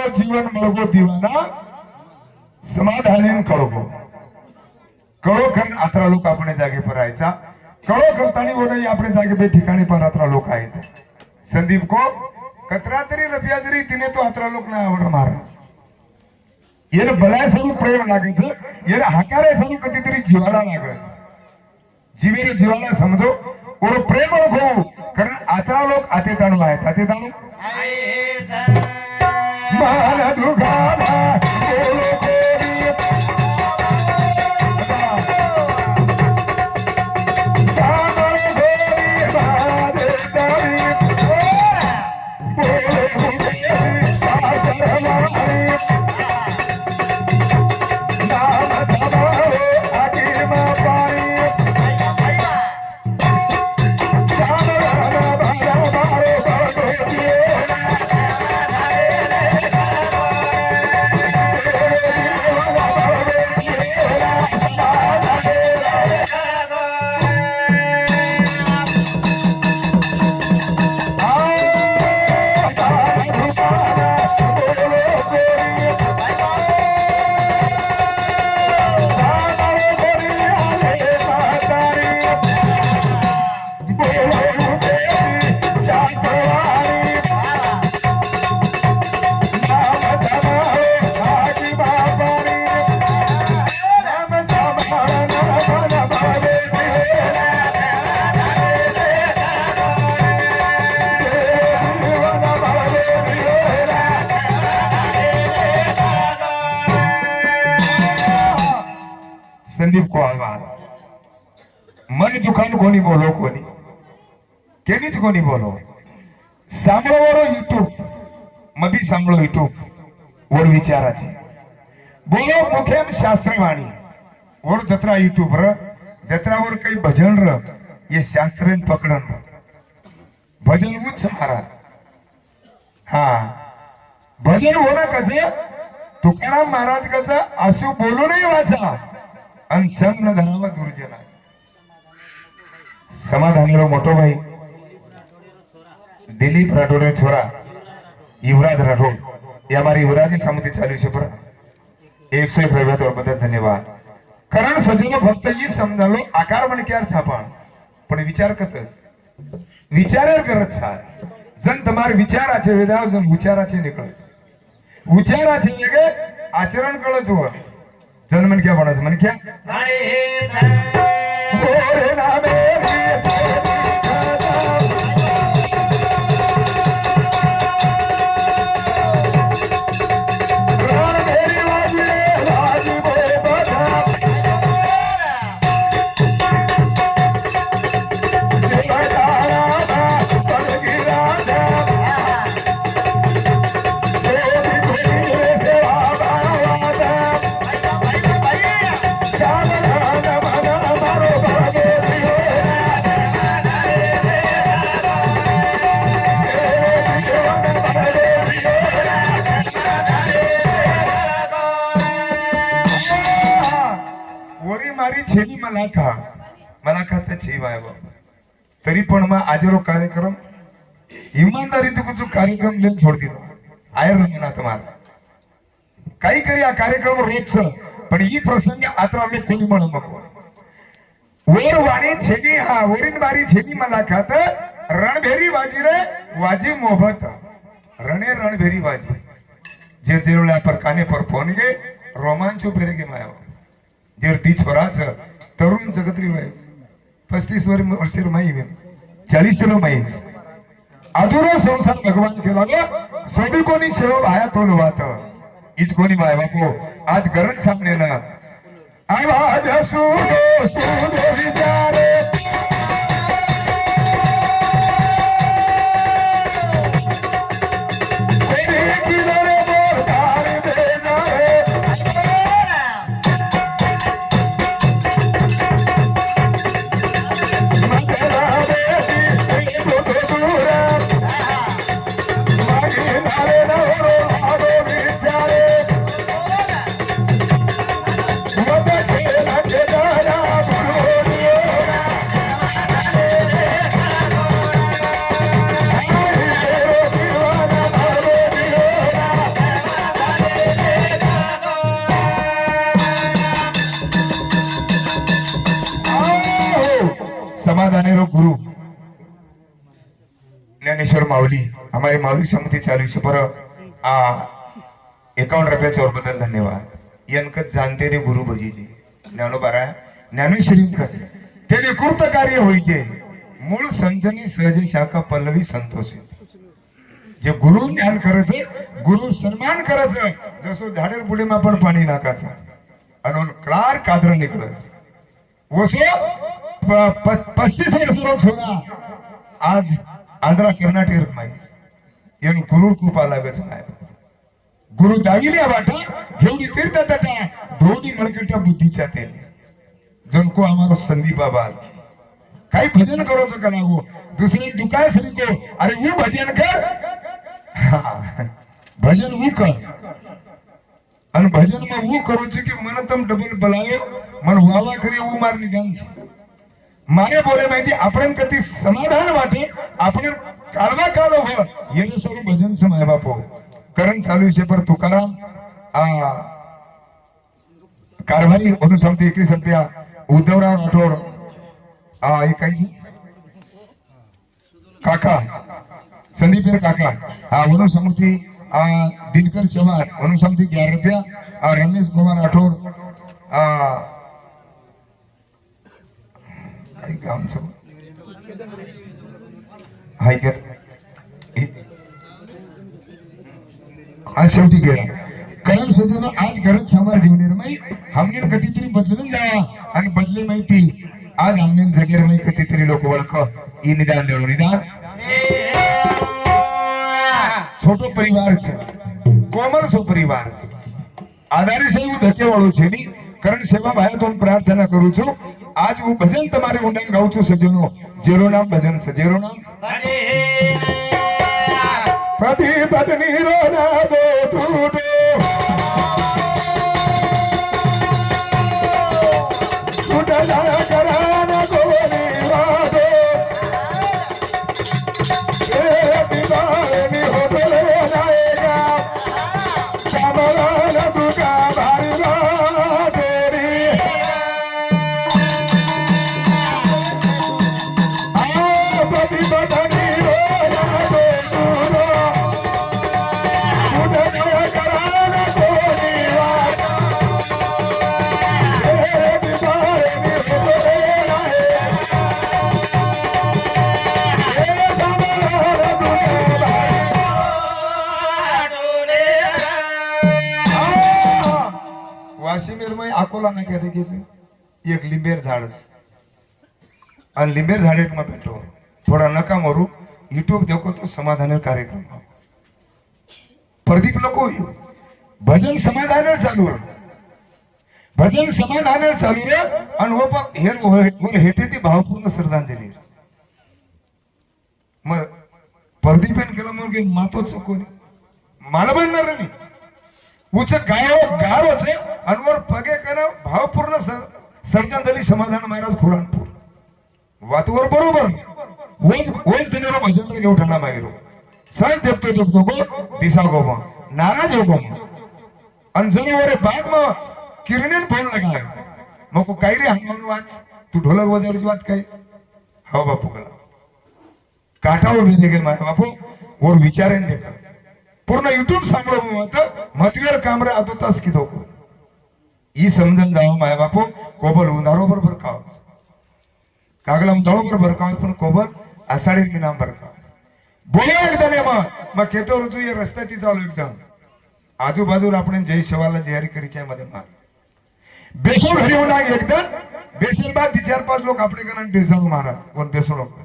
वरो जीवन मळगो दिवाना समाधानेन कळगो कळो खर अतरा लोक अपने जागे पर आयचा कळो करतानी वो नहीं अपने जागे पे ठिकाणी पर अतरा लोक आयचा संदीप को कतरा तरी रुपया जरी तिने तो अतरा लोक ना आवड मारा येर भलाय सारू प्रेम लागायचं येर हाकारे सारू कधीतरी जीवाला लागत जीवेरे जीवाला समजो और प्रेम रखो कारण अतरा लोक आते ताणू व्हायचं आते ताणू मान दुखाला बोलो कोरी सामर गोरी बादे तारी बोले मुझे सासर हमारी नाम समारो आगे मां पारी सामर हमारा मारो बागो दिए संदीप को आवाज मन दुकान कोनी बोलो कोनी केनीच कोनी बोलो सांभळो वरो यूट्यूब मबी सांभळो यूट्यूब वर विचाराची बोलो मुखेम शास्त्रवाणी वर जत्रा यूट्यूब र जत्रावर काही भजन र ये शास्त्रन पकडन भजन उच्च महाराज हा भजन होना कज तुकाराम महाराज कज आसू बोलू नाही वाचा अन संग न धरावा दुर्जना समाधानीरो मोटो भाई दिलीप राठोड छोरा युवराज राठोड या मारी युवराज समिति चालू છે પર 101 રૂપિયા और बदल धन्यवाद कारण सजनो फक्त ही समजालो आकार म्हण क्यार छापण पण विचार करत छा जन तुम्हारे विचाराचे वेदाव जन विचाराचे निकळ विचाराचे वेगे आचरण कळच हो जन मन क्या बनाच मन क्या बोले ना मेरी छेनी मलाखा तर छेवाय तरी पण मग आजरो कार्यक्रम ईमानदारी तुझो कार्यक्रम लेन छोड़ दिलो आयर रंगनाथ मार काही करी आ कार्यक्रम रोज पण ही प्रसंग आत्रा लोक कोणी म्हणू नको वर वाणी छेनी हा वरीन बारी छेनी मलाखात रणभेरी वाजी रे वाजी मोहब्बत रणे रणभेरी वाजी जे जेवल्या पर काने पर फोन गे रोमांचो फेरे गे मायो जेर ती छोराच तरुण जगत्री वयस 35 वर्षेर माई 40 माई अधुरो संसार भगवान केला ग सोबी कोणी सेवा भाया तोल वात इच कोणी माय बापो आज गरज सामने ना आवाज सुनो सुनो विचारे ज्ञानेश्वर माऊली हमारी माऊली समिति चालू છે पर आ 51 रुपया चोर बदल धन्यवाद यनकत जानते रे गुरु भजीजी ज्ञानो बारा ज्ञानेश्वरी कच तेने कृत कार्य होई છે મૂળ સંતની સહજ શાખા પલ્લવી સંતોષ જે ગુરુ જ્ઞાન કરે છે ગુરુ સન્માન કરે છે જસો ઝાડેર પુડીમાં પણ પાણી નાખા છે અને ક્લાર કાદર નીકળે છે ઓસો 35 વર્ષનો છોરા આજ આંધ્રા કર્ણાટકમાં એનું ગુરુ કૃપા લાગે છે ગુરુ દાવીને વાટા घेऊन तीर्थ तटा धोनी मळकटा बुद्धीच्या तेल जनको हमारो संदीप बाबा काही भजन करो तो कलागो दूसरे दुकाय सरी को अरे वो भजन कर भजन वो कर અને ભજનમાં હું કરું છું કે મને તમ ડબલ બલાયો મને વાવા કરી હું માર નિદાન છે મારે બોલે માહિતી આપણે કદી સમાધાન માટે આપણે કાળવા કાળો હોય એને સરું ભજન છે માય બાપો કરણ ચાલુ છે પર તુકારામ આ कारवाई अनुसमिति 21 रुपया उद्धवराव राठोड ये काही काका संदीप काका अनुसमिति दिनकर चव्हाण अनुसमिति 11 रुपया और रमेश कुमार राठोड काही काम छ हाय के आज शेवटी गेला कारण सजनो आज गरज समार जीवनेरमय हमने कधीतरी बदलून जावा आणि बदले माहिती आज हमने जगेरमय कधीतरी लोक ओळख ई निदान लेणो निदान छोटो परिवार છે કોમળ સો પરિવાર છે આધારે છે હું ધકે વાળો છે ની કારણ સેવા ભાઈ તો પ્રાર્થના કરું છું આજ હું ભજન તમારે ઊંડાણ ગાઉં છું સજનો જેરો નામ ભજન છે જેરો નામ પતિ પત્ની રો ના દો તૂટો अकोला ना क्या देखिए एक लिंबेर झाड़ और लिंबेर झाड़े में बैठो थोड़ा नका मरू यूट्यूब देखो तो समाधान कार्यक्रम प्रदीप नको भजन समाधान चालू भजन समाधान चालू रे आणि वो वर हेटे ती भावपूर्ण श्रद्धांजली मग प्रदीपेन केलं मग मातो चकोनी मला बनणार नाही उच गायो गारो छे अनवर पगे करा भावपूर्ण श्रद्धांजली समाधान महाराज खुरानपूर वातवर बरोबर वोज दिनेरो भजन घेऊ ठणा मायरो सहज देवतो देवतो को दिशा गो नाराज हो गो अन जरीवरे बाद में किरणेन फोन लगाय मको काय रे हंगावन वाच तू ढोलक बजावची बात काय हो बापू कला काटावर भेटे गे माय बापू और विचारेन दे पूर्ण यूट्यूब सांगलो मत मतवेर कामरे आतो तास किदो ई समजन जाव माय बापू कोबल उंदारो बरोबर खाव कागला उंदारो बरोबर खाव पण कोबल आसाडी मी नाम बरोबर बोले एकदा ने मग केतो रुजू ये रस्ता ती चालू एकदम आजूबाजू आपण जय शिवाला जयरी करीच्या मध्ये मार बेसोड घरी होना एकदम बेसल बाद 4-5 लोक आपले कना बेसाणू महाराज कोण बेसो लोक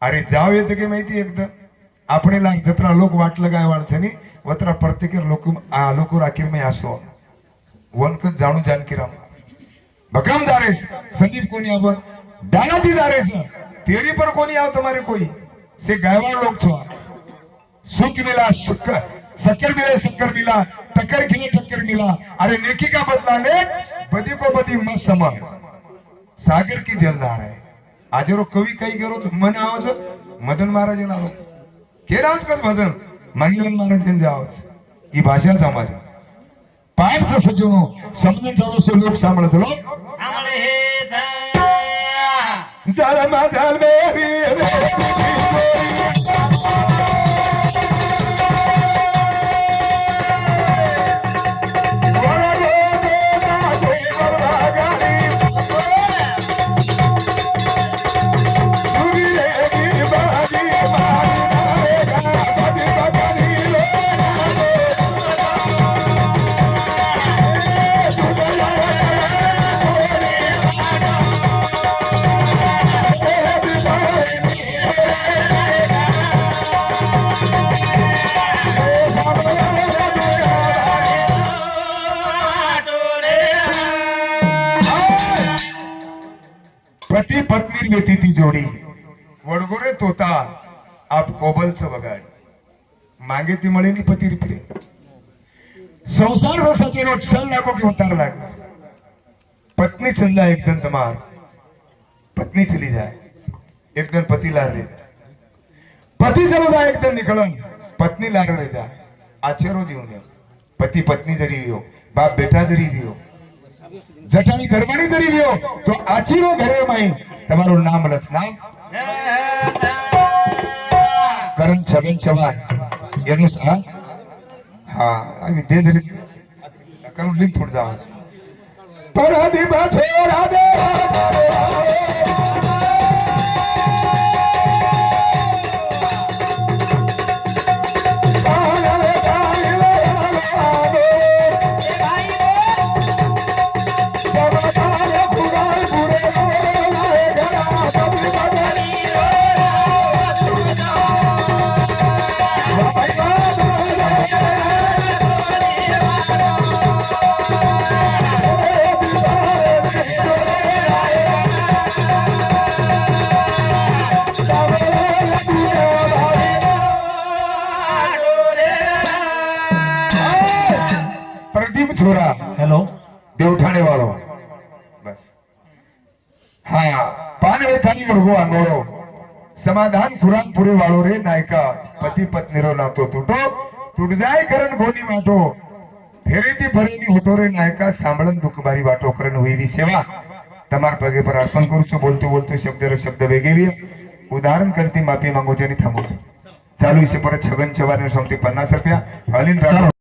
अरे जाव याचे की माहिती एकदम આપણે લાગ જતરા લોક વાટ લગાય વાળ છે ની વતરા પ્રત્યેક લોક આ લોકો રાખીર મે આસો વનક જાણુ જાનકીરામ ભગમ જારે સંદીપ કોની આબર ડાલાથી જારે છે તેરી પર કોની આવ તમારે કોઈ से गायवान लोग छो सुख मिला शक्कर मिले शक्कर मिला टक्कर खिले टक्कर मिला अरे नेकी का बदला ने बदी को बदी मत समझ सागर की जलदार है आज रो कवि कई करो मन आओ छ मदन महाराज ना रो के राज का भजन मांगीलन महाराज ने जाओ ई भाषा समाज पाठ से सजनो समझन चालो से लोग सांभळे चलो सांभळे हे जल मा जल मेरी कशी वेती ती जोडी वडगोरे तोता आप कोबलच वगाड मागे ती मळीनी पती फिरे संसार रसाचे रोज सल लागो की उतार लागो पत्नी चल जाए एकदम तमार पत्नी चली जाए एकदम पति लार दे पति चलो जाए एकदम निकलन पत्नी लार रह जाए आचेरो जीवन पति पत्नी जरी भी हो बाप बेटा जरी भी हो जठानी धर्मानी जरी भी हो तो आचीरो घरे माई તમારું નામ લખ નામ કરણ છગન ચવાણ એનું હા આ વિદ્યા જરી કરું લિંક થોડ દાવ પરદી બાછે રાધે छोरा हेलो देवठाणे वालो बस हाँ पान वेठाणी मुड़गो आंगोड़ो समाधान खुरान पूरे वालो रे नायका पति पत्नी रो नातो टूटो टूट जाए करण गोनी वाटो फेरेती फरेनी होतो रे नायका सांभळन दुखबारी वाटो करण होईवी सेवा तमार पगे पर अर्पण करू छो बोलतो बोलतो शब्द रे शब्द वेगेवी उदाहरण करती माफी मांगो छे आणि थांबो छो चालू इसे परत छगन चवाने समती 50 रुपया हलीन